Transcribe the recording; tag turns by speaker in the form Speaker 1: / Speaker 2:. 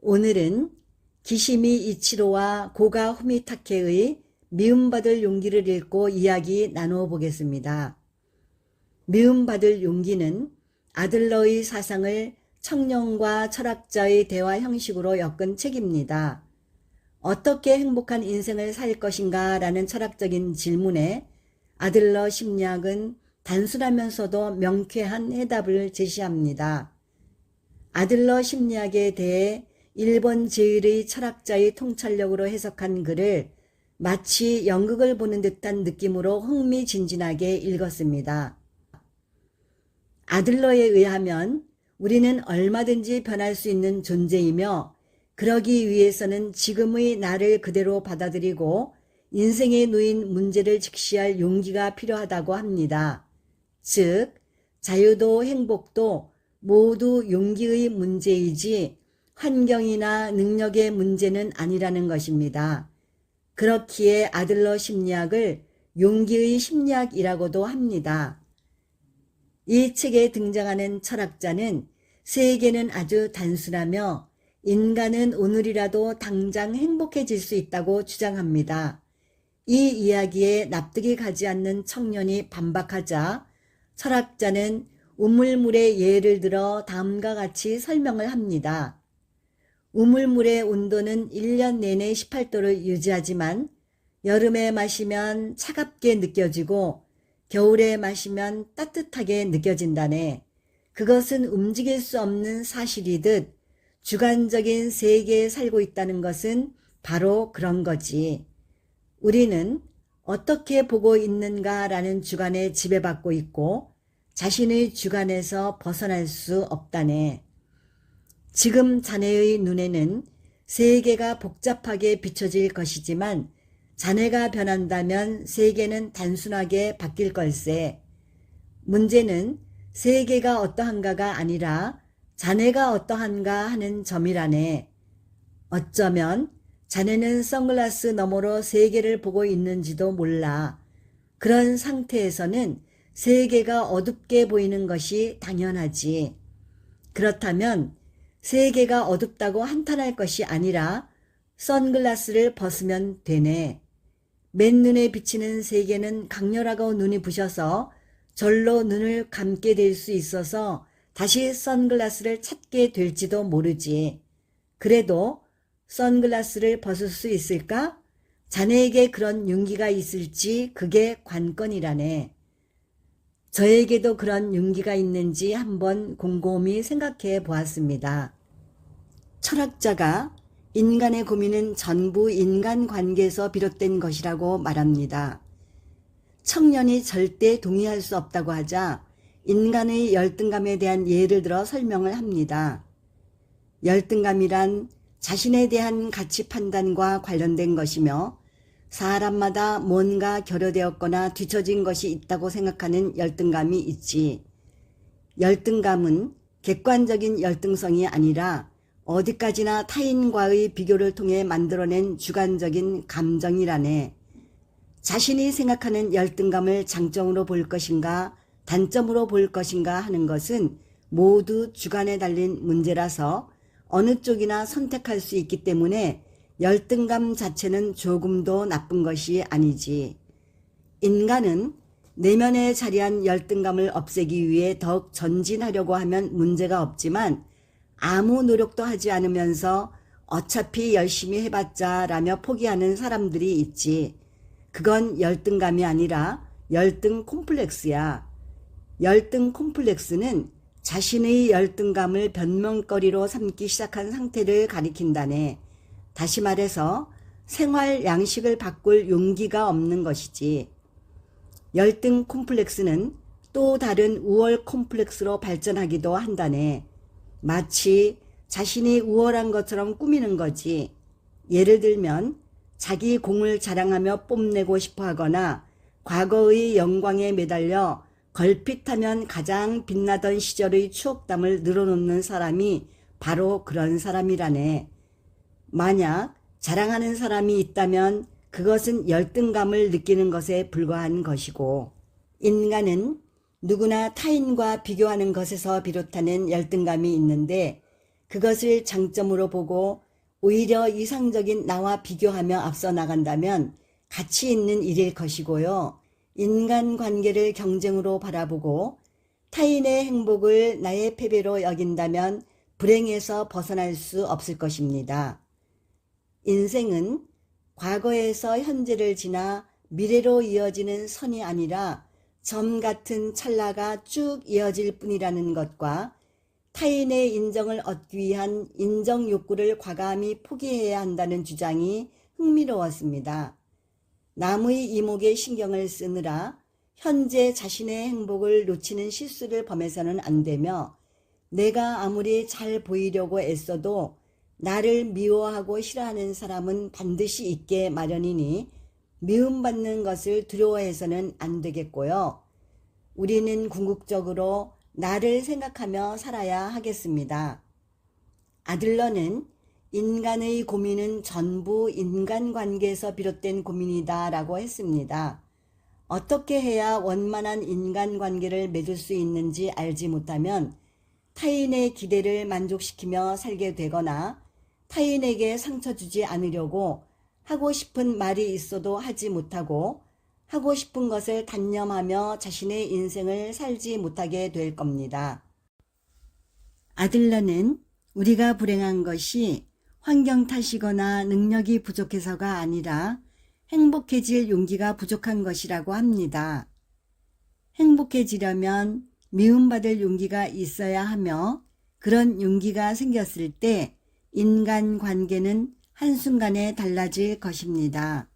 Speaker 1: 오늘은 기시미 이치로와 고가 후미타케의 미움받을 용기를 읽고 이야기 나누어 보겠습니다. 미움받을 용기는 아들러의 사상을 청년과 철학자의 대화 형식으로 엮은 책입니다. 어떻게 행복한 인생을 살 것인가 라는 철학적인 질문에 아들러 심리학은 단순하면서도 명쾌한 해답을 제시합니다. 아들러 심리학에 대해 일본 제1의 철학자의 통찰력으로 해석한 글을 마치 연극을 보는 듯한 느낌으로 흥미진진하게 읽었습니다. 아들러에 의하면 우리는 얼마든지 변할 수 있는 존재이며 그러기 위해서는 지금의 나를 그대로 받아들이고 인생에 놓인 문제를 직시할 용기가 필요하다고 합니다. 즉, 자유도 행복도 모두 용기의 문제이지 환경이나 능력의 문제는 아니라는 것입니다. 그렇기에 아들러 심리학을 용기의 심리학이라고도 합니다. 이 책에 등장하는 철학자는 세계는 아주 단순하며 인간은 오늘이라도 당장 행복해질 수 있다고 주장합니다. 이 이야기에 납득이 가지 않는 청년이 반박하자 철학자는 우물물의 예를 들어 다음과 같이 설명을 합니다. 우물물의 온도는 1년 내내 18도를 유지하지만 여름에 마시면 차갑게 느껴지고 겨울에 마시면 따뜻하게 느껴진다네. 그것은 움직일 수 없는 사실이듯 주관적인 세계에 살고 있다는 것은 바로 그런 거지. 우리는 어떻게 보고 있는가라는 주관에 지배받고 있고 자신의 주관에서 벗어날 수 없다네. 지금 자네의 눈에는 세계가 복잡하게 비춰질 것이지만 자네가 변한다면 세계는 단순하게 바뀔 걸세. 문제는 세계가 어떠한가가 아니라 자네가 어떠한가 하는 점이라네. 어쩌면 자네는 선글라스 너머로 세계를 보고 있는지도 몰라. 그런 상태에서는 세계가 어둡게 보이는 것이 당연하지. 그렇다면 세계가 어둡다고 한탄할 것이 아니라 선글라스를 벗으면 되네. 맨눈에 비치는 세계는 강렬하고 눈이 부셔서 절로 눈을 감게 될 수 있어서 다시 선글라스를 찾게 될지도 모르지. 그래도 선글라스를 벗을 수 있을까? 자네에게 그런 용기가 있을지 그게 관건이라네. 저에게도 그런 용기가 있는지 한번 곰곰이 생각해 보았습니다. 철학자가 인간의 고민은 전부 인간관계에서 비롯된 것이라고 말합니다. 청년이 절대 동의할 수 없다고 하자 인간의 열등감에 대한 예를 들어 설명을 합니다. 열등감이란 자신에 대한 가치 판단과 관련된 것이며 사람마다 뭔가 결여되었거나 뒤처진 것이 있다고 생각하는 열등감이 있지. 열등감은 객관적인 열등성이 아니라 어디까지나 타인과의 비교를 통해 만들어낸 주관적인 감정이라네. 자신이 생각하는 열등감을 장점으로 볼 것인가 단점으로 볼 것인가 하는 것은 모두 주관에 달린 문제라서 어느 쪽이나 선택할 수 있기 때문에 열등감 자체는 조금도 나쁜 것이 아니지. 인간은 내면에 자리한 열등감을 없애기 위해 더욱 전진하려고 하면 문제가 없지만 아무 노력도 하지 않으면서 어차피 열심히 해봤자 라며 포기하는 사람들이 있지. 그건 열등감이 아니라 열등 콤플렉스야. 열등 콤플렉스는 자신의 열등감을 변명거리로 삼기 시작한 상태를 가리킨다네. 다시 말해서 생활 양식을 바꿀 용기가 없는 것이지. 열등 콤플렉스는 또 다른 우월 콤플렉스로 발전하기도 한다네. 마치 자신이 우월한 것처럼 꾸미는 거지. 예를 들면 자기 공을 자랑하며 뽐내고 싶어 하거나 과거의 영광에 매달려 걸핏하면 가장 빛나던 시절의 추억담을 늘어놓는 사람이 바로 그런 사람이라네. 만약 자랑하는 사람이 있다면 그것은 열등감을 느끼는 것에 불과한 것이고, 인간은 누구나 타인과 비교하는 것에서 비롯하는 열등감이 있는데 그것을 장점으로 보고 오히려 이상적인 나와 비교하며 앞서 나간다면 가치 있는 일일 것이고요. 인간관계를 경쟁으로 바라보고 타인의 행복을 나의 패배로 여긴다면 불행에서 벗어날 수 없을 것입니다. 인생은 과거에서 현재를 지나 미래로 이어지는 선이 아니라 점 같은 찰나가 쭉 이어질 뿐이라는 것과 타인의 인정을 얻기 위한 인정 욕구를 과감히 포기해야 한다는 주장이 흥미로웠습니다. 남의 이목에 신경을 쓰느라 현재 자신의 행복을 놓치는 실수를 범해서는 안 되며 내가 아무리 잘 보이려고 애써도 나를 미워하고 싫어하는 사람은 반드시 있게 마련이니 미움받는 것을 두려워해서는 안 되겠고요. 우리는 궁극적으로 나를 생각하며 살아야 하겠습니다. 아들러는 인간의 고민은 전부 인간관계에서 비롯된 고민이다 라고 했습니다. 어떻게 해야 원만한 인간관계를 맺을 수 있는지 알지 못하면 타인의 기대를 만족시키며 살게 되거나 타인에게 상처 주지 않으려고 하고 싶은 말이 있어도 하지 못하고 하고 싶은 것을 단념하며 자신의 인생을 살지 못하게 될 겁니다. 아들러는 우리가 불행한 것이 환경 탓이거나 능력이 부족해서가 아니라 행복해질 용기가 부족한 것이라고 합니다. 행복해지려면 미움받을 용기가 있어야 하며 그런 용기가 생겼을 때 인간관계는 한순간에 달라질 것입니다.